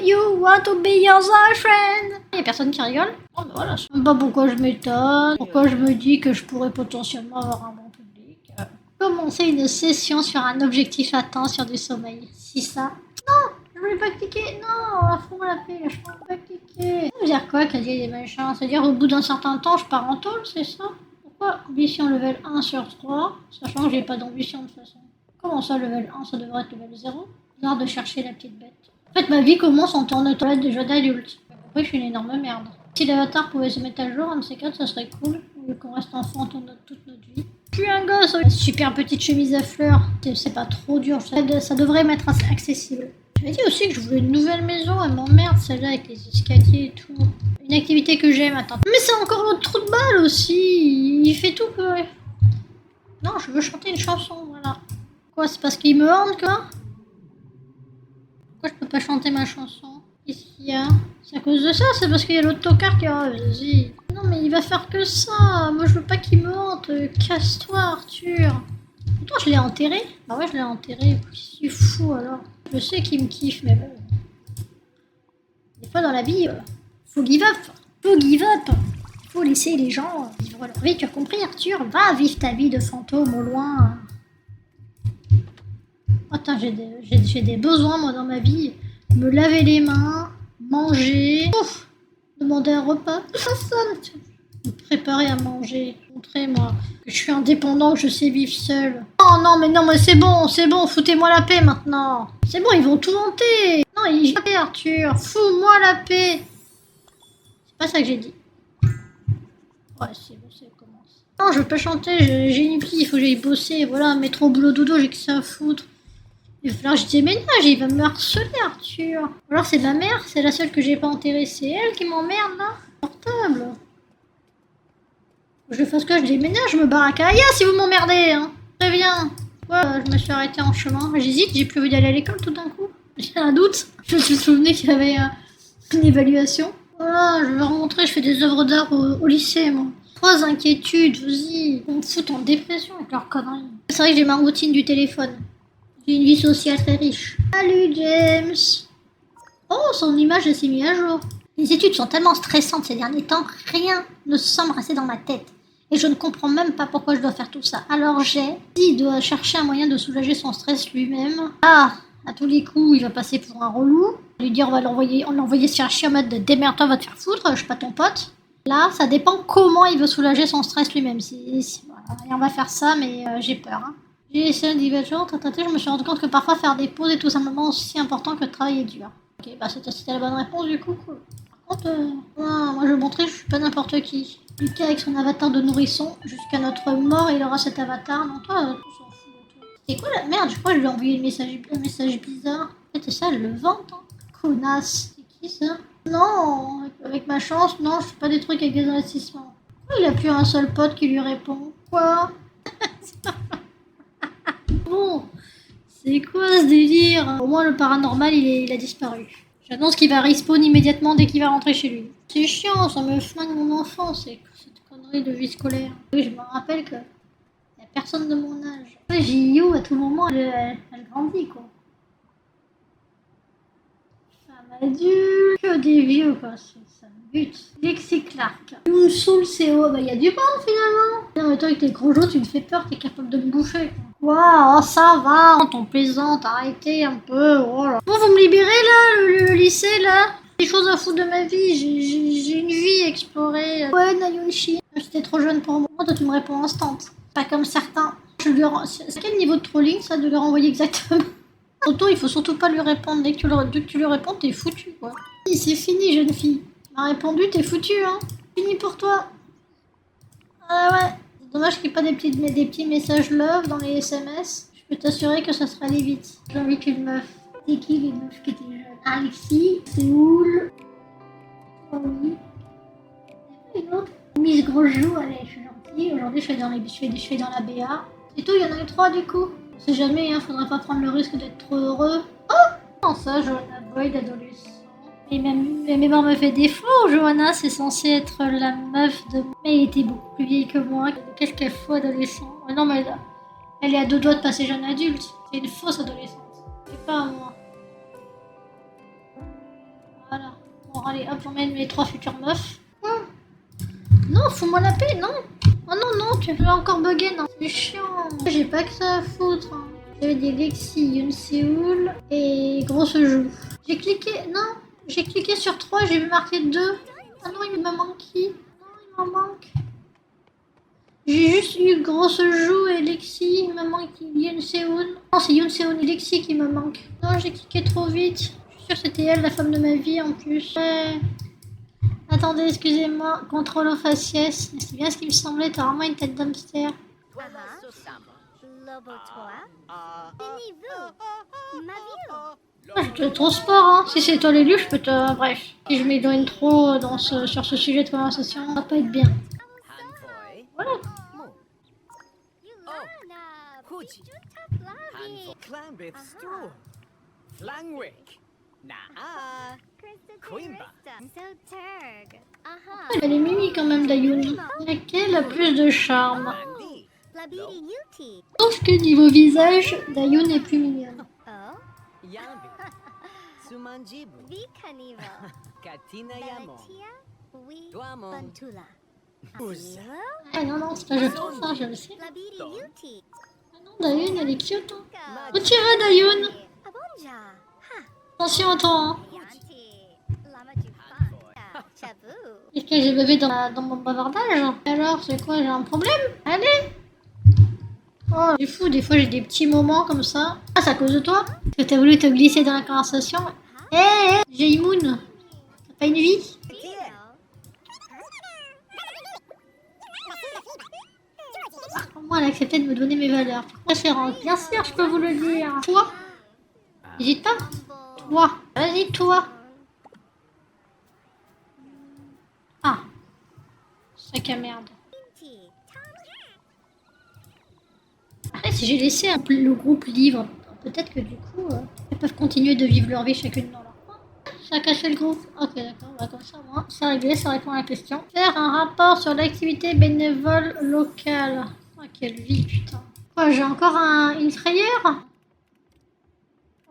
you want to be your friend? Y'a personne qui rigole? Oh bah voilà, je sais pas pourquoi je m'étonne, pourquoi je me dis que je pourrais potentiellement avoir un bon public. Commencer une session sur un objectif atteint sur du sommeil. Si ça... Non, je voulais pas cliquer, non, à fond la paix, je voulais pas cliquer. Ça veut dire quoi qu'elle dit des machins? C'est-à-dire au bout d'un certain temps, je pars en tôle, c'est ça? Pourquoi ambition level 1 sur 3, sachant que j'ai pas d'ambition de toute façon? Comment ça, level 1, ça devrait être level 0? Bizarre de chercher la petite bête. En fait, ma vie commence en temps de toilette de jeune adulte. Après, je suis une énorme merde. Si l'avatar pouvait se mettre à jour, un de ces quatre, ça serait cool. Au lieu qu'on reste enfant toute notre vie. Je suis un gosse avec une super petite chemise à fleurs. C'est pas trop dur, ça devrait m'être assez accessible. Je dit aussi que je voulais une nouvelle maison, elle m'emmerde celle-là avec les escaliers et tout. Une activité que j'aime, attends. Mais c'est encore l'autre trou de balle aussi. Il fait tout que... Non, je veux chanter une chanson, voilà. Quoi, c'est parce qu'il me hante, quoi? Pourquoi je peux pas chanter ma chanson? Qu'est-ce qu'il y a? C'est à cause de ça? C'est parce qu'il y a l'autre tocard qui... Oh, vas-y. Non, mais il va faire que ça. Moi, je veux pas qu'il me hante. Casse-toi, Arthur. Pourtant, je l'ai enterré. Bah ouais, je l'ai enterré. C'est fou, alors. Je sais qu'il me kiffe, mais bon. Des fois, dans la vie, faut give up. Faut give up. Faut laisser les gens vivre leur vie. Tu as compris, Arthur? Va vivre ta vie de fantôme au loin. Attends, j'ai des besoins, moi, dans ma vie. Me laver les mains, manger, ouf, demander un repas. Personne. Me préparer à manger. Montrer, moi, que je suis indépendant, que je sais vivre seul. Oh non, mais c'est bon, foutez-moi la paix maintenant. C'est bon, ils vont tout hanter. Non, il la paix, Arthur. Fous-moi la paix. C'est pas ça que j'ai dit. Ouais, c'est bon, c'est commence. Non, je veux pas chanter, j'ai une vie, il faut que j'aille bosser. Voilà, métro, boulot, dodo, j'ai que ça à foutre. Il va falloir que je déménage, il va me harceler, Arthur. Ou alors c'est ma mère, c'est la seule que j'ai pas enterrée, c'est elle qui m'emmerde là. Portable. Je fasse que je déménage, je me barre à Kaya si vous m'emmerdez, hein. Très bien. Ouais, je me suis arrêtée en chemin. J'hésite, j'ai plus envie d'aller à l'école tout d'un coup. J'ai un doute. Je me suis souvenu qu'il y avait une évaluation. Voilà, je vais remontrer, je fais des œuvres d'art au lycée, moi. 3 inquiétudes, vas-y. On me fout en dépression avec leurs conneries. C'est vrai que j'ai ma routine du téléphone. J'ai une vie sociale très riche. Salut James. Oh, son image s'est mise à jour. Les études sont tellement stressantes ces derniers temps, rien ne semble rester dans ma tête. Et je ne comprends même pas pourquoi je dois faire tout ça. Alors il doit chercher un moyen de soulager son stress lui-même. Ah, à tous les coups, il va passer pour un relou. Lui dire on va l'envoyer se faire chier en mode de démerde-toi, va te faire foutre, je suis pas ton pote. Là, ça dépend comment il veut soulager son stress lui-même. Voilà, et on va faire ça, mais j'ai peur. Hein. J'ai essayé divergente, je me suis rendu compte que parfois faire des pauses est tout simplement aussi important que de travailler dur. Ok, bah c'était la bonne réponse du coup. Cool. Par contre, moi je veux montrer, je suis pas n'importe qui. Lucas avec son avatar de nourrisson, jusqu'à notre mort, il aura cet avatar. Non, toi, tout s'en fout de toi. C'est quoi la merde? Je crois que je lui ai envoyé un message bizarre. En fait, c'est ça, elle le vante. Hein. Connasse. C'est qui ça? Non, avec ma chance, non, je fais pas des trucs avec des investissements. Pourquoi il a plus un seul pote qui lui répond? Quoi? Bon, c'est quoi ce délire? Au moins le paranormal il a disparu. J'annonce qu'il va respawn immédiatement dès qu'il va rentrer chez lui. C'est chiant, ça me flingue mon enfance, cette connerie de vie scolaire. Oui, je me rappelle que y a personne de mon âge. J.O. à tout moment elle grandit quoi. Femme adulte, que des vieux quoi, ça me bute. Lexi Clark. Yoon-Sul CO, bah y a du monde finalement. Non mais toi avec tes gros joues tu me fais peur, t'es capable de me bouffer quoi. Waouh, ça va, on plaisante, arrêtez un peu, oh là. Bon, vous me libérez là, le lycée là? Des choses à foutre de ma vie, j'ai une vie à explorer. Ouais, Nayunchi, j'étais trop jeune pour moi, toi tu me réponds instant. Pas comme certains. C'est quel niveau de trolling ça de leur envoyer exactement? Auto, il faut surtout pas lui répondre, dès que tu lui réponds, t'es foutu quoi. C'est fini, jeune fille. Tu m'as répondu, t'es foutu hein. Fini pour toi. Ah ouais. Dommage qu'il n'y ait pas des petits messages love dans les SMS. Je peux t'assurer que ça sera allé vite. J'ai envie qu'une meuf. C'est qui les meufs qui étaient jeunes? Alexis, Séoul. Oh oui. Et une autre. Miss Gros Joue, allez, je suis gentille. Aujourd'hui, je fais dans la BA. Et tout, il y en a eu 3 du coup. On sait jamais, hein, faudrait pas prendre le risque d'être trop heureux. Oh! Non, ça, Johanna Boy d'adolescent. Et même mémoire me fait défaut, Johanna, c'est censé être la meuf de... Mais elle était beaucoup plus vieille que moi. Qu'est-ce qu'elle fout adolescent? Non, mais elle est à 2 doigts de passer jeune adulte. C'est une fausse adolescente. C'est pas à moi. allez, hop, j'emmène mes 3 futures meufs. Non, fous-moi la paix, non. Oh non, non, tu veux encore bugger, non. C'est chiant. J'ai pas que ça à foutre. Hein. J'avais des Lexi, Yoon Seoul et Grosse Joue. J'ai cliqué, non, j'ai cliqué sur 3, j'ai vu marquer 2. Ah non, il me manque qui? Non, il m'en manque. J'ai juste eu Grosse Joue et Lexi, il me manque Yoon Seoul. Non, c'est Yoon Seoul et Lexi qui me manque. Non, j'ai cliqué trop vite. Je suis sûre que c'était elle, la femme de ma vie en plus. Ouais. Attendez, excusez-moi. Contrôle au faciès. C'est bien ce qui me semblait, t'as vraiment une tête d'hamster. Ouais, je te trop sport, hein. Si c'est toi l'élu, je peux te... Bref. Si je m'éloigne trop sur ce sujet de conversation, ça va pas être bien. Voilà. Elle est mimi quand même, Dayoun. Laquelle a plus de charme? Sauf que niveau visage, Dayoun est plus mignonne. Ah non, non, c'est pas je pense, ça, je le sais. Ah non, Dayoun, elle est cute. Hein. Où tu vas, Dayoun? Attention à toi, hein. Est-ce que j'ai bavé dans mon bavardage? Alors, c'est quoi, j'ai un problème? Allez! Oh, c'est fou, des fois j'ai des petits moments comme ça. Ah, c'est à cause de toi? Parce que t'as voulu te glisser dans la conversation. Hé, hey, J-Moon, t'as pas une vie? Comment elle a accepté de me donner mes valeurs préférentes? Bien sûr, je peux vous le dire. Toi? N'hésite pas. Toi. Vas-y, toi. Ah. Sac à merde. Après, si j'ai laissé le groupe libre, peut-être que du coup, elles peuvent continuer de vivre leur vie chacune dans leur coin. Ça a cassé le groupe. Ok, d'accord, bah comme ça, moi, c'est réglé, ça répond à la question. Faire un rapport sur l'activité bénévole locale. Oh, quelle vie, putain. Quoi, j'ai encore une frayeur?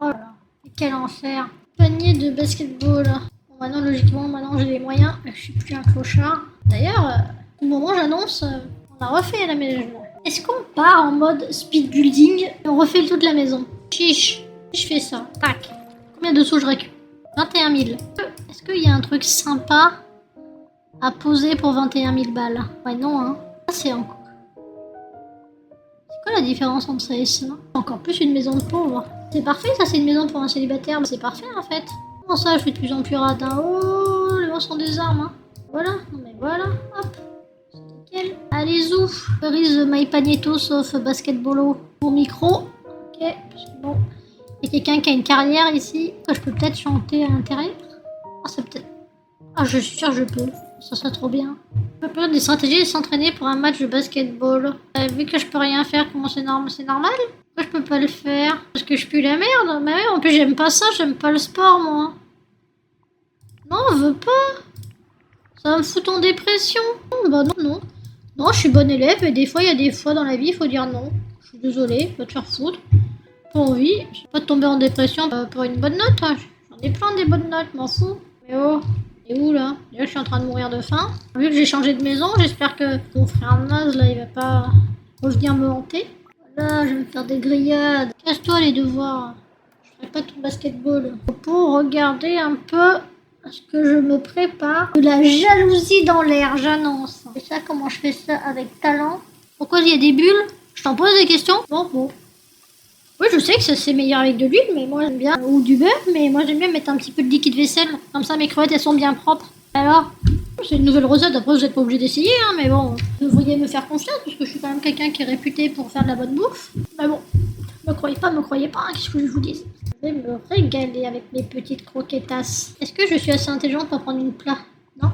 Oh là là, quel enfer. Panier de basketball. Bon, maintenant, logiquement, maintenant j'ai les moyens. Je suis plus un clochard. D'ailleurs, au moment où j'annonce, on a refait la maison. Est-ce qu'on part en mode speed building et on refait toute la maison? Chiche. Je fais ça. Tac. Combien de sous je récupère? 21 000. Est-ce qu'il y a un truc sympa à poser pour 21 000 balles? Ouais, non, hein. Ça, c'est encore... C'est quoi la différence entre ça et ça? Encore plus une maison de pauvre. C'est parfait, ça, c'est une maison pour un célibataire. C'est parfait, en fait. Comment ça, je suis de plus en plus radin? Oh, les gens sont des armes, hein. Voilà. Non, mais voilà. Hop. Allez, zouf. Brise My Panetto sauf basketballo au micro. Ok, parce que bon, il y a quelqu'un qui a une carrière ici. Je peux peut-être chanter à l'intérieur. Ah, c'est peut-être... Ah, je suis sûre que je peux. Ça serait trop bien. Je peux des stratégies et s'entraîner pour un match de basketball. Vu que je peux rien faire, comment c'est normal? Pourquoi je peux pas le faire? Parce que je pue la merde. Mais ouais, en plus, j'aime pas ça. J'aime pas le sport, moi. Non, on veut pas. Ça me fout en dépression. Bah non, non. Non, je suis bonne élève et des fois, il y a des fois dans la vie, il faut dire non. Je suis désolée, va te faire foutre. Pas envie. Je vais pas tomber en dépression pour une bonne note. Hein. J'en ai plein des bonnes notes, m'en fous. Mais oh, et où là? Déjà, je suis en train de mourir de faim. Vu que j'ai changé de maison, j'espère que mon frère naze, là, il va pas revenir me hanter. Voilà, je vais me faire des grillades. Casse-toi les devoirs. Je ferai pas tout basketball. Pour regarder un peu... Parce que je me prépare de la jalousie dans l'air, j'annonce. Et ça, comment je fais ça avec talent? Pourquoi il y a des bulles? Je t'en pose des questions? Bon. Oui, je sais que ça c'est meilleur avec de l'huile, mais moi j'aime bien. Ou du beurre, mais moi j'aime bien mettre un petit peu de liquide vaisselle. Comme ça, mes crevettes elles sont bien propres. Alors, c'est une nouvelle recette. Après, vous n'êtes pas obligé d'essayer, hein, mais bon, vous devriez me faire confiance parce que je suis quand même quelqu'un qui est réputé pour faire de la bonne bouffe. Mais bon, me croyez pas, hein, qu'est-ce que je vous dis? Je vais me régaler avec mes petites croquettas. Est-ce que je suis assez intelligente pour prendre une plat? Non.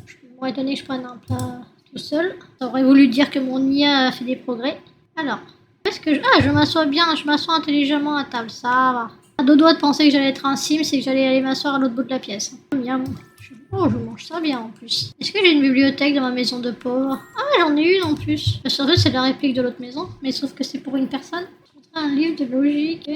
Je m'aurais étonné que je prenne un plat tout seul. Ça aurait voulu dire que mon IA a fait des progrès. Alors, est-ce que je m'assois bien, je m'assois intelligemment à table, ça va. À deux doigts de penser que j'allais être un sim, c'est que j'allais aller m'asseoir à l'autre bout de la pièce. Bien. Oh, je mange ça bien en plus. Est-ce que j'ai une bibliothèque dans ma maison de pauvre? Ah, j'en ai une en plus. Sauf que c'est la réplique de l'autre maison, mais sauf que c'est pour une personne. Un livre de logique.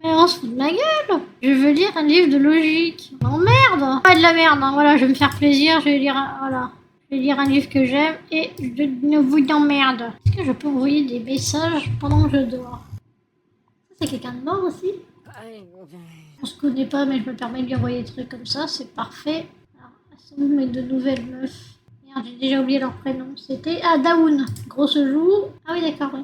Mais on se fout de ma gueule. Je veux lire un livre de logique. Non, merde. Pas de la merde, hein. Voilà, je vais me faire plaisir. Je vais lire voilà. Je vais lire un livre que j'aime et je ne vous emmerde. Est-ce que je peux envoyer des messages pendant que je dors? Ça, c'est quelqu'un de mort aussi? On se connaît pas, mais je me permets de lui envoyer des trucs comme ça. C'est parfait. Alors, elles sont où mes deux nouvelles meufs? Merde, j'ai déjà oublié leur prénom. C'était... Ah, Daoun. Grosse joue. Ah oui, d'accord, oui.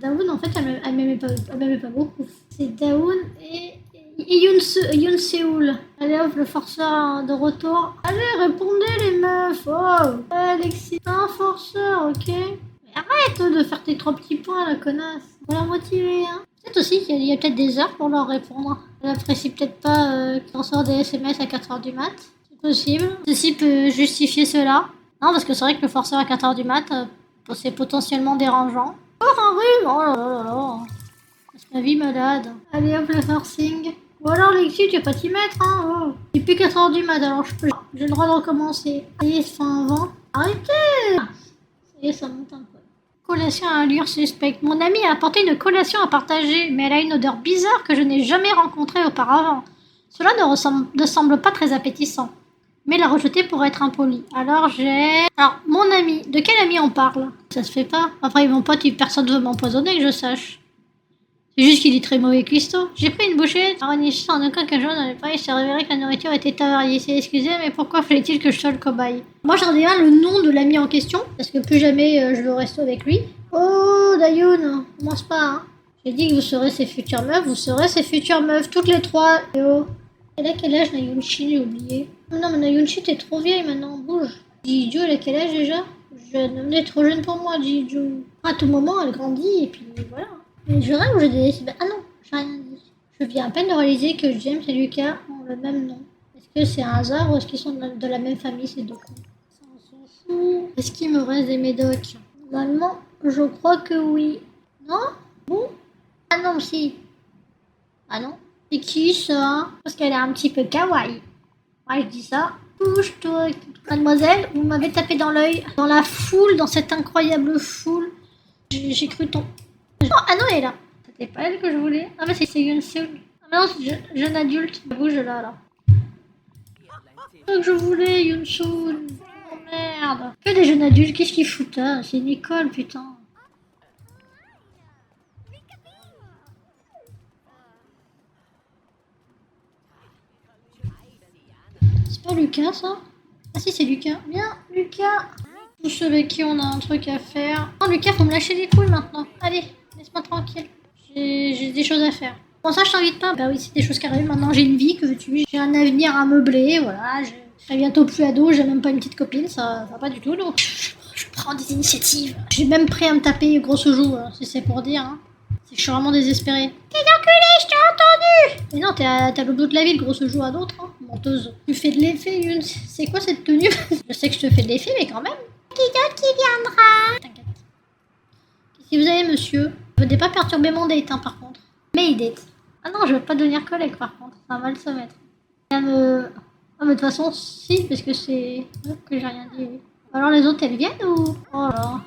Daoun, en fait, elle m'aimait pas beaucoup. C'est Daoun et Yoon Seoul. Allez hop, le forceur de retour. Allez, répondez les meufs. Oh, Alexis, t'es un forceur, ok? Mais arrête de faire tes 3 petits points, la connasse. Faut la motiver, hein. Peut-être aussi qu'il y a peut-être des heures pour leur répondre. Elle apprécie peut-être pas qu'on sort des SMS à 4h du mat. C'est possible. Ceci peut justifier cela. Non, parce que c'est vrai que le forceur à 4h du mat, c'est potentiellement dérangeant. Oh, un rhume! Oh là là là là! C'est ma vie malade. Allez hop, le forcing. Ou alors, Lexi, tu vas pas t'y mettre, hein? Oh. Il est plus 4h du mat, alors j'ai le droit de recommencer. Allez, c'est un vent. Arrêtez! Ça y est, ça monte un peu. Collation à allure suspecte. Mon amie a apporté une collation à partager, mais elle a une odeur bizarre que je n'ai jamais rencontrée auparavant. Cela ne semble pas très appétissant. Mais la rejeter pourrait être impoli. Alors mon ami. De quel ami on parle? Ça se fait pas. Après, mon pote, personne ne veut m'empoisonner que je sache. C'est juste qu'il est très mauvais cuistot. J'ai pris une bouchée. En aucun cas, je n'avais pas. Il s'est révélé que la nourriture était avariée. C'est excusé, mais pourquoi fallait-il que je sois le cobaye? Moi, j'en ai un, le nom de l'ami en question. Parce que plus jamais je le reste avec lui. Oh, Dayoun, commence pas, hein. J'ai dit que vous serez ses futures meufs. Vous serez ses futures meufs. Toutes les 3. Et oh. Elle a quel âge, Nayunchi? J'ai oublié. Non, mais Nayunchi, t'es trop vieille maintenant, bouge. Jiju, elle a quel âge déjà? Jeune. Elle est trop jeune pour moi, Jiju. À tout moment, elle grandit, et puis voilà. Mais je rêve ou j'ai des décibels? Ah non, j'ai rien dit. Je viens à peine de réaliser que James et Lucas ont le même nom. Est-ce que c'est un hasard ou est-ce qu'ils sont de la même famille, ces deux cons? Ça, on s'en fout. Est-ce qu'il me reste des médocs? Normalement, je crois que oui. Non? Bon? Ah non, si. Ah non? C'est qui ça? Parce qu'elle est un petit peu kawaii. Ouais, je dis ça. Bouge-toi, mademoiselle, vous m'avez tapé dans l'œil. Dans la foule, dans cette incroyable foule. J'ai cru ton... Oh, ah non, elle est là. C'était pas elle que je voulais. Ah mais c'est Yoon Seul. Ah non, c'est jeune adulte. Bouge là. C'est ça que je voulais, Yoon Seul. Oh merde. Que des jeunes adultes, qu'est-ce qu'ils foutent là? C'est une école, putain. C'est pas Lucas, ça? Ah si, c'est Lucas. Bien, Lucas. Tous ceux avec qui on a un truc à faire. Non, Lucas, faut me lâcher les couilles maintenant. Allez, laisse-moi tranquille. J'ai des choses à faire. Bon, ça, je t'invite pas. Bah oui, c'est des choses qui arrivent. Maintenant, j'ai une vie, que veux-tu? J'ai un avenir à meubler, voilà. Je serai bientôt plus ado, j'ai même pas une petite copine, ça va pas du tout, donc je prends des initiatives. J'ai même prêt à me taper grosse joue, si c'est pour dire, hein. C'est que je suis vraiment désespérée. T'es enculé, je t'ai entendu! Mais non, t'as le bout de la ville, grosse joue à d'autres, hein. Menteuse. Tu fais de l'effet, Yun. C'est quoi cette tenue? Je sais que je te fais de l'effet, mais quand même. Qui d'autre qui viendra? T'inquiète. Si vous avez monsieur, venez pas perturber mon date, hein, par contre. Mais date. Ah non, je veux pas devenir collègue, par contre. Ça va mal se mettre. Ah, mais de toute façon, si, parce que c'est... que j'ai rien dit. Alors les autres, elles viennent ou... Oh là.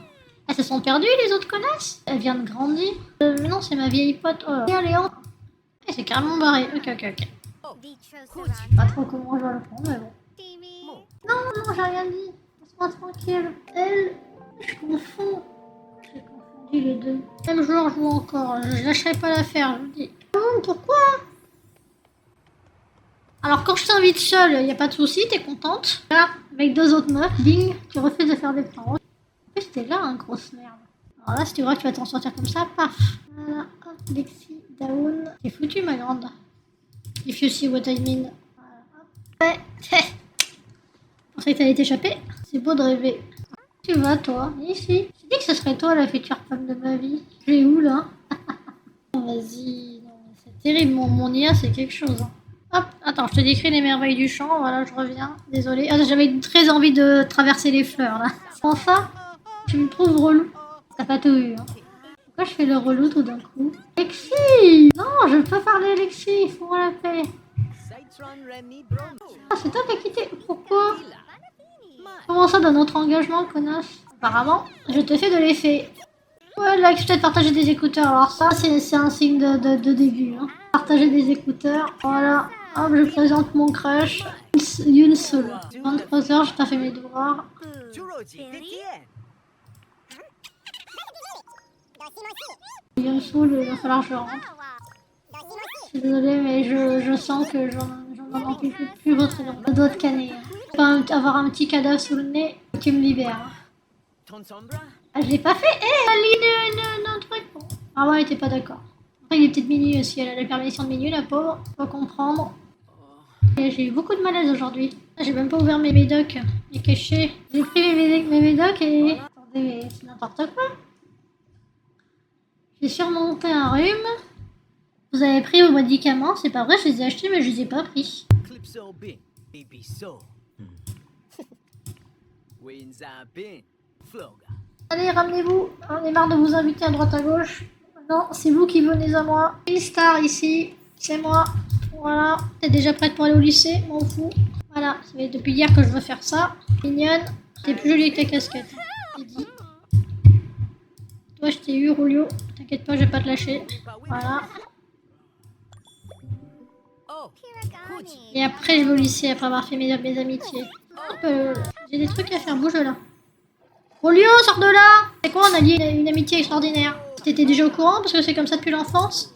Elles se sont perdues, les autres connasses? Elles viennent de grandir. Mais non, c'est ma vieille pote. Oh là. Et allez, c'est carrément barré. Ok. Je sais pas trop comment je vais le prendre, mais bon. Non, j'ai rien dit. Laisse-moi tranquille. Elle, je confonds. J'ai confondu les deux. Même joueur joue encore. Je lâcherai pas l'affaire, je vous dis. Pourquoi? Alors quand je t'invite seule, y a pas de souci, t'es contente. Là, avec 2 autres meufs, bing, tu refuses de faire des plans. En plus, t'es là, hein, grosse merde. Alors là, si tu vois que tu vas t'en sortir comme ça, paf. Voilà, hop, Lexi, down. T'es foutu, ma grande. If you see what I mean. Voilà, hop. Ouais, je pensais que t'allais t'échapper. C'est beau de rêver. Tu vas, toi? Ici. J'ai dit que ce serait toi, la future femme de ma vie. Je vais où, là? Vas-y, c'est terrible, mon IA, c'est quelque chose. Hein. Hop, attends, je te décris les merveilles du champ, voilà, je reviens, désolée. Ah, j'avais très envie de traverser les fleurs, là. Enfin, tu me trouves relou. T'as pas tout vu, hein. Pourquoi je fais le relou tout d'un coup? Lexi! Non, je peux parler, Lexi, fous-moi la paix. Ah, c'est toi qui as quitté. Pourquoi? Comment ça, dans notre engagement, connasse? Apparemment, je te fais de l'effet. Ouais, là, je t'ai partagé des écouteurs. Alors ça, c'est un signe de début. Hein. Partager des écouteurs. Voilà. Hop, je présente mon crush. Yoon Sol. 23h, j'ai pas fait mes devoirs. Yoon Sol, il va falloir que je rentre. Je suis désolée, mais je sens que j'en en peux plus votre nom. Ça doit te canner. Hein. Pas avoir un petit cadavre sous le nez, tu me libères. Ah, je l'ai pas fait. Un truc. Bon. Ah ouais, elle était pas d'accord. Après, il est peut-être minuit aussi. Elle a la permission de minuit, la pauvre. Faut comprendre. Et j'ai eu beaucoup de malaise aujourd'hui. J'ai même pas ouvert mes médocs. J'ai caché. J'ai pris mes médocs et... Attendez, mais c'est n'importe quoi. J'ai surmonté un rhume. Vous avez pris vos médicaments, c'est pas vrai, je les ai achetés mais je les ai pas pris. Allez, ramenez-vous. On est marre de vous inviter à droite à gauche. Non, c'est vous qui venez à moi. Une star ici, c'est moi. Voilà. T'es déjà prête pour aller au lycée? M'en fous. Voilà, ça fait depuis hier que je veux faire ça. Mignonne. T'es plus jolie que ta casquette. C'est dit. Toi, je t'ai eu, Rolio. T'inquiète pas, je vais pas te lâcher. Voilà. Et après, je vais au lycée après avoir fait mes amitiés. J'ai des trucs à faire, bouge là. Rolio, sors de là! C'est quoi, on a dit une amitié extraordinaire? T'étais déjà au courant parce que c'est comme ça depuis l'enfance?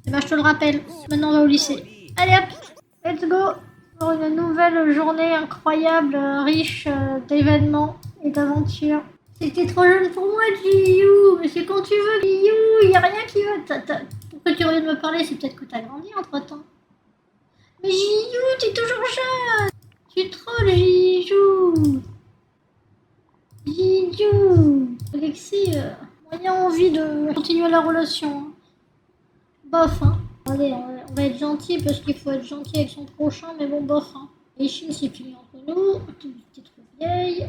Eh ben, je te le rappelle. Maintenant, on va au lycée. Allez hop, let's go! Pour une nouvelle journée incroyable, riche d'événements et d'aventures. C'était trop jeune pour moi, Jiyu! Mais c'est quand tu veux, Jiyu! Y a rien qui va. Pourquoi tu reviens de me parler? C'est peut-être que t'as grandi entre temps. Mais Jiyu, t'es toujours jeune! Tu trolles, Jiyu! Jiyu! Alexis, moyen envie de continuer la relation. Bof, hein. Allez, on va être gentil parce qu'il faut être gentil avec son prochain, mais bon, bof, hein. Les Chines, c'est fini entre nous. T'es trop vieille.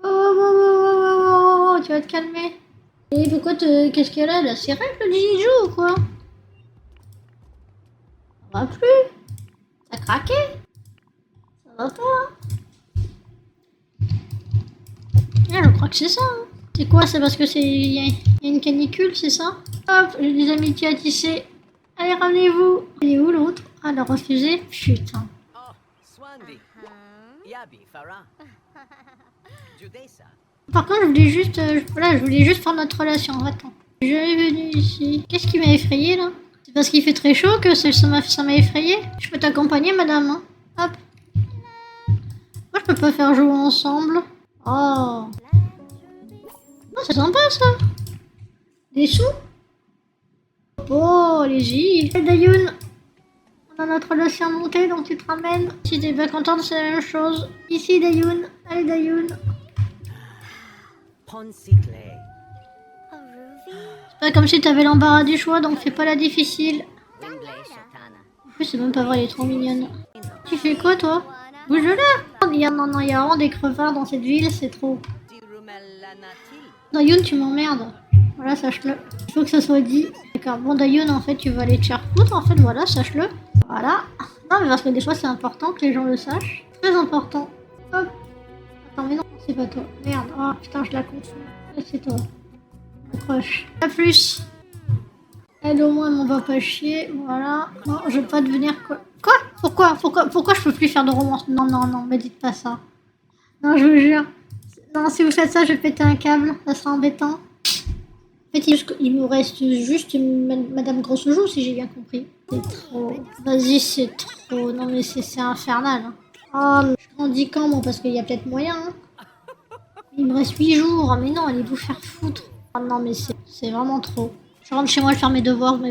Oh, tu vas te calmer. Et pourquoi qu'est-ce qu'elle a là? C'est vrai que le Jiyu ou quoi? Ça va plus? T'as craqué? Ça va pas? Ah, je crois que c'est ça. Hein. C'est quoi? C'est parce que y a une canicule, c'est ça? Hop, j'ai des amitiés à tisser. Allez, ramenez-vous. Elle est où l'autre? Ah, elle a refusé. Putain. Par contre, je voulais juste, voilà, je voulais juste faire notre relation. Attends. Je suis venue ici. Qu'est-ce qui m'a effrayé là? C'est parce qu'il fait très chaud que ça m'a effrayé. Je peux t'accompagner, madame. Hein. Hop. Pourquoi je peux pas faire jouer ensemble? Oh. Oh, c'est sympa ça. Des sous? Oh, allez-y. Hey, Dayun, on a notre relation montée, donc tu te ramènes. Si t'es pas contente, c'est la même chose. Ici, Dayun. Allez, Dayun. C'est pas comme si t'avais l'embarras du choix, donc fais pas la difficile. En plus, c'est même pas vrai, elle est trop mignonne. Tu fais quoi, toi? Bouge là. Il y a vraiment des crevards dans cette ville, c'est trop. Dayun, tu m'emmerdes. Voilà, sache-le. Il faut que ça soit dit. D'accord. Bon, Dayun, en fait, tu vas aller te faire foutre, en fait, voilà, sache-le. Voilà. Non, mais parce que des fois, c'est important que les gens le sachent. Très important. Hop. Attends, mais non, c'est pas toi. Merde. Oh, putain, je la confonds. C'est toi. Accroche. A plus. Elle, au moins, elle m'en va pas chier. Voilà. Non, je veux pas devenir... Quoi? Pourquoi je peux plus faire de romance? Non, non, non, me dites pas ça. Non, je vous jure. Non, si vous faites ça, je vais péter un câble. Ça sera embêtant. En fait, il nous reste juste Madame Grosse-Joue, si j'ai bien compris. C'est trop. Vas-y, c'est trop. Non, mais c'est infernal. Hein. Oh, mais je grandis quand, moi, parce qu'il y a peut-être moyen. Hein. Il me reste 8 jours. Oh, mais non, allez vous faire foutre. Oh, non, mais c'est vraiment trop. Je rentre chez moi, je faire mes devoirs. Vous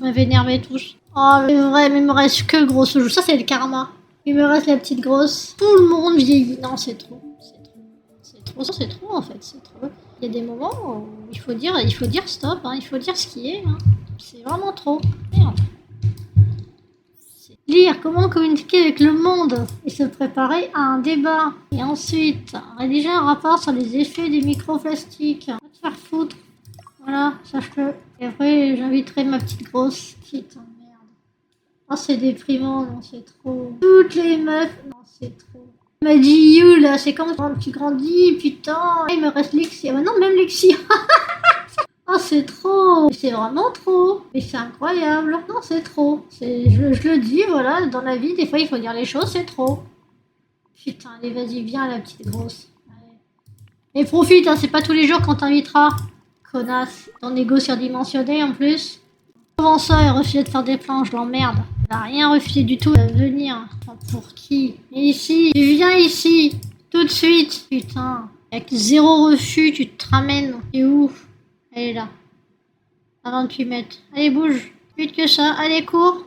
m'avez énervé tous. Oh, mais vrai, mais il me reste que Grosse-Joue. Ça, c'est le karma. Il me reste la petite grosse. Tout le monde vieillit. Non, c'est trop. C'est trop en fait, c'est trop. Il y a des moments où il faut dire stop, hein, il faut dire ce qui est. Hein. C'est vraiment trop. Merde. Lire comment communiquer avec le monde et se préparer à un débat. Et ensuite, rédiger un rapport sur les effets des microplastiques. Va te faire foutre. Voilà, sache-le. Et après, j'inviterai ma petite grosse. Putain, merde. Oh, c'est déprimant, non, c'est trop. Toutes les meufs, non, c'est trop. Il m'a dit you là, c'est quand tu grandis, putain. Il me reste Lexi. Ah bah non, même Lexi. Oh, c'est trop. C'est vraiment trop. Mais c'est incroyable. Non, c'est trop. Je le dis, voilà, dans la vie, des fois, il faut dire les choses, c'est trop. Putain, allez, vas-y, viens, la petite grosse. Ouais. Et profite, hein, c'est pas tous les jours qu'on t'invitera. Connasse. Ton égo surdimensionné, en plus. Comment ça, il refusait de faire des plans, je l'emmerde. Il a rien refusé du tout de venir. Enfin, pour qui? Et ici, tu viens ici. Tout de suite. Putain. Avec zéro refus, tu te ramènes. C'est ouf. Elle est là. À 28 mètres. Allez, bouge. Vite que ça. Allez, cours.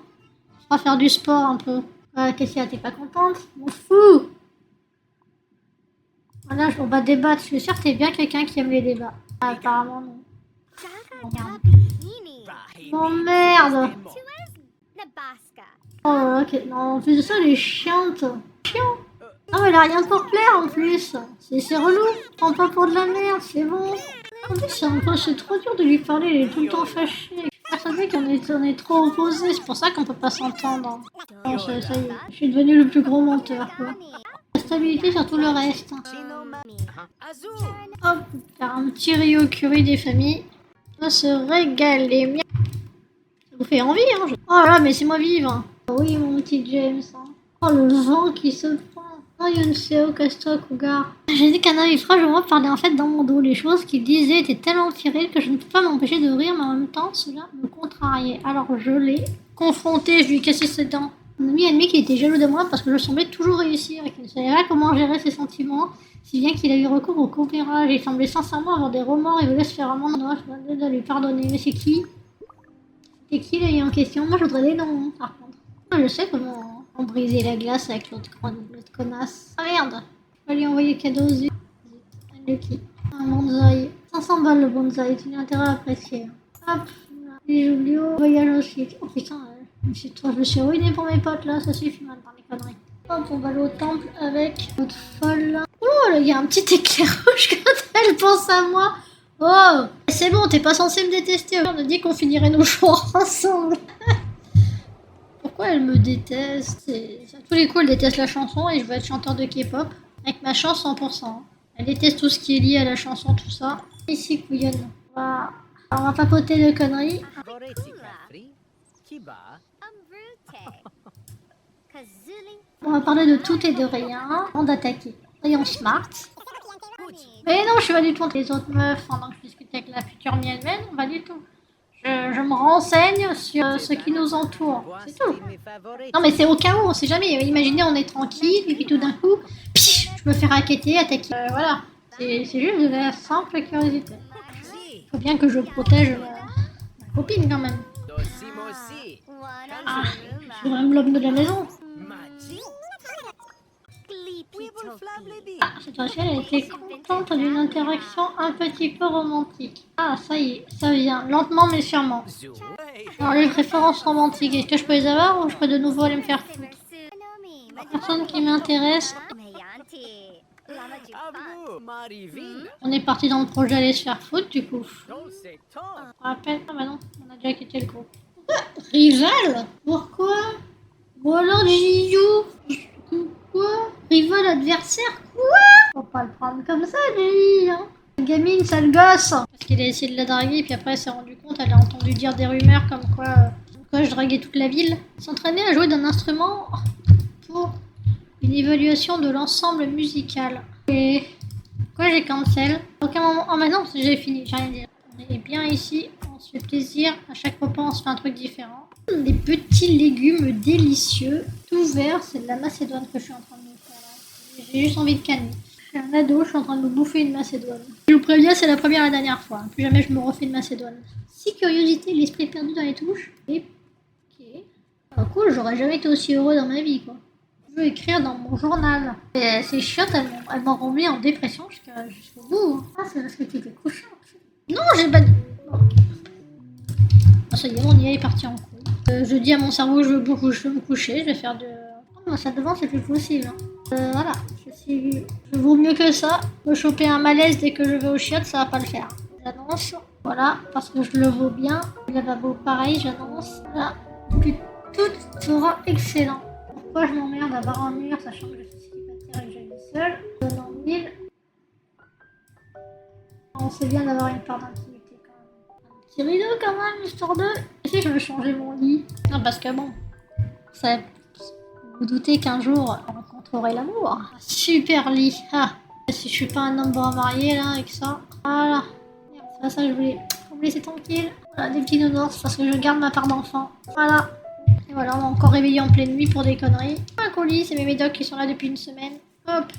On va faire du sport un peu. Qu'est-ce qu'il y a? T'es pas contente? M'en fous. Voilà, on va débattre. Je suis sûre que t'es bien quelqu'un qui aime les débats. Ah, apparemment, non. Oh, merde. Oh, merde. Oh, ok. Non, en plus de ça, elle est chiante. Chiant. Non, mais elle a rien pour plaire en plus. C'est relou. Prends pas pour de la merde, c'est bon. En plus, c'est trop dur de lui parler, il est tout le temps fâché. Persuadé qu'on est trop opposés, c'est pour ça qu'on peut pas s'entendre. Non, ça y est, je suis devenu le plus gros menteur, quoi. La stabilité sur tout le reste. Hop, faire un petit Rio curry des familles. On va se régaler. Ça vous fait envie, hein? Oh là, mais c'est moi vivre. Oui, mon petit James. Oh, le vent qui se prend. Oh, Yunseo, casse-toi, cougar. J'ai dit qu'un ami frère, je me parlait en fait dans mon dos. Les choses qu'il disait étaient tellement tirées que je ne peux pas m'empêcher de rire, mais en même temps, cela me contrariait. Alors je l'ai confronté, je lui ai cassé ses dents. Mon ami ennemi qui était jaloux de moi parce que je semblais toujours réussir et qu'il ne savait pas comment gérer ses sentiments, si bien qu'il a eu recours au coupérage. Il semblait sincèrement avoir des remords et voulait se faire amende. Je venais de lui pardonner. Mais c'est qui? C'est qui là en question? Moi je voudrais des noms, par contre. Je sais comment on brisait la glace avec l'autre connasse. Ah merde! Je vais lui envoyer cadeau aux yeux. Lucky. Un bonsaï. 500 balles le bonsaï, tu n'as intérêt à apprécier. Hop, les Julio, voyage aussi. Oh putain, je me suis ruiné pour mes potes là, ça suffit maintenant les conneries. Hop, on va aller au temple avec notre folle. Oh, là, il y a un petit éclair rouge quand elle pense à moi. Oh, c'est bon, t'es pas censé me détester. On a dit qu'on finirait nos jours ensemble. Pourquoi elle me déteste? À tous les coups, elle déteste la chanson et je veux être chanteur de K-pop. Avec ma chance 100%. Elle déteste tout ce qui est lié à la chanson, tout ça. Ici, couillonne. On va papoter de conneries. On va parler de tout et de rien avant d'attaquer. Soyons smart. Mais non, je suis pas du tout entre les autres meufs pendant que je discute avec la future mienne, pas du tout. Je me renseigne sur ce qui nous entoure. C'est tout. Non, mais c'est au cas où, on sait jamais. Imaginez, on est tranquille, et puis tout d'un coup, pich, je me fais racketter, attaquer. Voilà. C'est juste de la simple curiosité. Faut bien que je protège ma copine quand même. Ah, je suis vraiment l'homme de la maison. Ah, cette fois-ci, elle a été contente d'une interaction un petit peu romantique. Ah, ça y est, ça vient, lentement mais sûrement. Alors, les préférences romantiques, est-ce que je peux les avoir ou je peux de nouveau aller me faire foutre? Personne qui m'intéresse. On est parti dans le projet aller se faire foutre, du coup. Je me rappelle. Ah bah non, on a déjà quitté le groupe. Rival? Pourquoi? Ou alors Jiyu? Quoi? Rival adversaire? Quoi? Faut pas le prendre comme ça, lui, hein. La gamine, sale gosse. Parce qu'il a essayé de la draguer, puis après elle s'est rendu compte, elle a entendu dire des rumeurs comme quoi je draguais toute la ville. S'entraîner à jouer d'un instrument pour une évaluation de l'ensemble musical. Et quoi, j'ai cancel? Aucun moment. Oh, maintenant, j'ai fini, j'ai rien dit. On est bien ici, on se fait plaisir. À chaque repas, on se fait un truc différent. Des petits légumes délicieux, tout vert. C'est de la macédoine que je suis en train de me faire là. J'ai juste envie de calmer. Je suis un ado, je suis en train de me bouffer une macédoine. Je vous préviens, c'est la première et la dernière fois. Plus jamais je me refais une macédoine. Si curiosité, l'esprit perdu dans les touches. Et ok. Ah, cool, j'aurais jamais été aussi heureux dans ma vie, quoi. Je veux écrire dans mon journal. Et c'est chiottes, elles m'ont mis en dépression jusqu'au bout. Ah, c'est parce que tu étais couchant. Non, j'ai pas dit. Oh. Ah, ça y est, mon IA est parti en couille. Je dis à mon cerveau, je veux me coucher, je vais faire de. Oh, ça devant, c'est plus possible. Hein. Voilà, je vaux mieux que ça. Me choper un malaise dès que je vais aux chiottes, ça va pas le faire. J'annonce, voilà, parce que je le vaux bien. Le lavabo, pareil, j'annonce. Voilà, puis tout sera excellent. Pourquoi je m'emmerde à voir un mur, sachant que je suis célibataire et que j'ai seul. Donnant 1000. On sait bien d'avoir une part d'intimité quand même. Un petit rideau quand même, histoire de... Et si je veux changer mon lit? Non, parce que bon, ça... Vous vous doutez qu'un jour, on rencontrerait l'amour. Super lit. Ah, si je suis pas un homme bon marié là, avec ça. Voilà. Merde, c'est pas ça que je voulais. Faut me laisser tranquille. Voilà, des petits nounours parce que je garde ma part d'enfant. Voilà. Et voilà, on est encore réveillé en pleine nuit pour des conneries. Un colis, c'est mes médocs qui sont là depuis une semaine. Hop.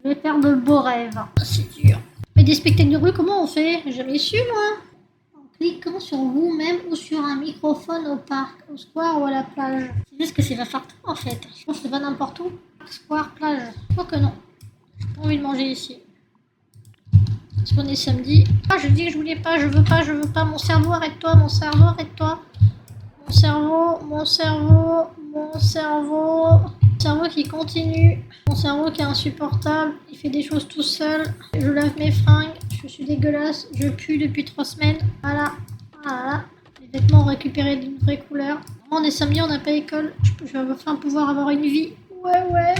Je vais faire de beaux rêves. C'est dur. Mais des spectacles de rue, comment on fait? J'ai jamais su, moi. En cliquant sur vous-même ou sur un microphone au parc, au square ou à la plage. C'est juste que c'est la partout en fait. Je pense que c'est pas n'importe où. Square, plage. Je crois que non. J'ai pas envie de manger ici. Parce qu'on est samedi. Ah, je dis que je voulais pas, je veux pas, je veux pas. Mon cerveau, arrête-toi, mon cerveau, arrête-toi. Mon cerveau, mon cerveau, mon cerveau. Mon cerveau qui continue. Mon cerveau qui est insupportable. Il fait des choses tout seul. Je lave mes fringues. Je suis dégueulasse. Je pue depuis 3 semaines. Voilà. Voilà. Les vêtements récupérés d'une vraie couleur. On est samedi, on n'a pas école. Je vais enfin pouvoir avoir une vie. Ouais.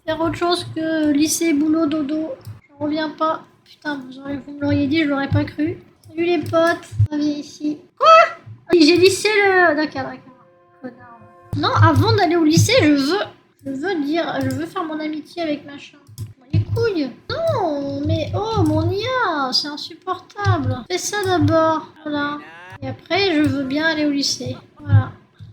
Faire autre chose que lycée, boulot, dodo. J'en reviens pas. Putain, vous me l'auriez dit, je l'aurais pas cru. Salut les potes. On vient ici. Quoi? J'ai lissé le... D'accord. Connard. Non, avant d'aller au lycée, je veux faire mon amitié avec machin. Les couilles. Non, mais oh, mon IA, c'est insupportable. Fais ça d'abord. Voilà. Et après, je veux bien aller au lycée. Voilà.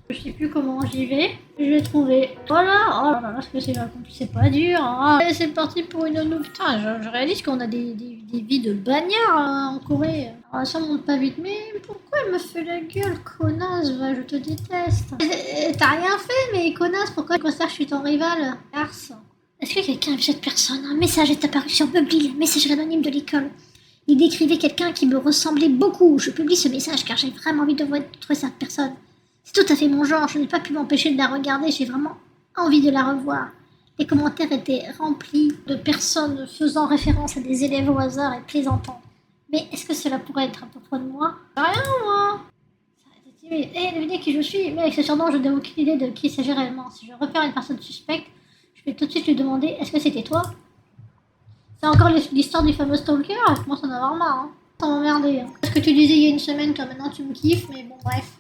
Je sais plus comment j'y vais. Je vais trouver. Voilà. Oh là là, ce que c'est pas dur. Hein. Allez, c'est parti pour une nounou. Putain, je réalise qu'on a des vies de bagnards en Corée. Alors, ça monte pas vite. Mais pourquoi elle me fait la gueule, connasse? Va, je te déteste. T'as rien fait, mais connasse, pourquoi tu considères que je suis ton rival? Garce. Est-ce que quelqu'un a vu cette personne? Un message est apparu sur Bubble, messager anonyme de l'école. Il décrivait quelqu'un qui me ressemblait beaucoup. Je publie ce message car j'ai vraiment envie de trouver cette personne. C'est tout à fait mon genre, je n'ai pas pu m'empêcher de la regarder, j'ai vraiment envie de la revoir. Les commentaires étaient remplis de personnes faisant référence à des élèves au hasard et plaisantant. Mais est-ce que cela pourrait être à propos de moi? Rien, moi. Devinez qui je suis? Mais avec ce surnom, je n'ai aucune idée de qui il s'agit réellement. Si je repère une personne suspecte, je vais tout de suite lui demander, est-ce que c'était toi? C'est encore l'histoire du fameux stalker? Je commence à en avoir marre. Hein. Ça m'emmerder. Hein. Ce que tu disais il y a une semaine, toi maintenant tu me kiffes, mais bon, bref.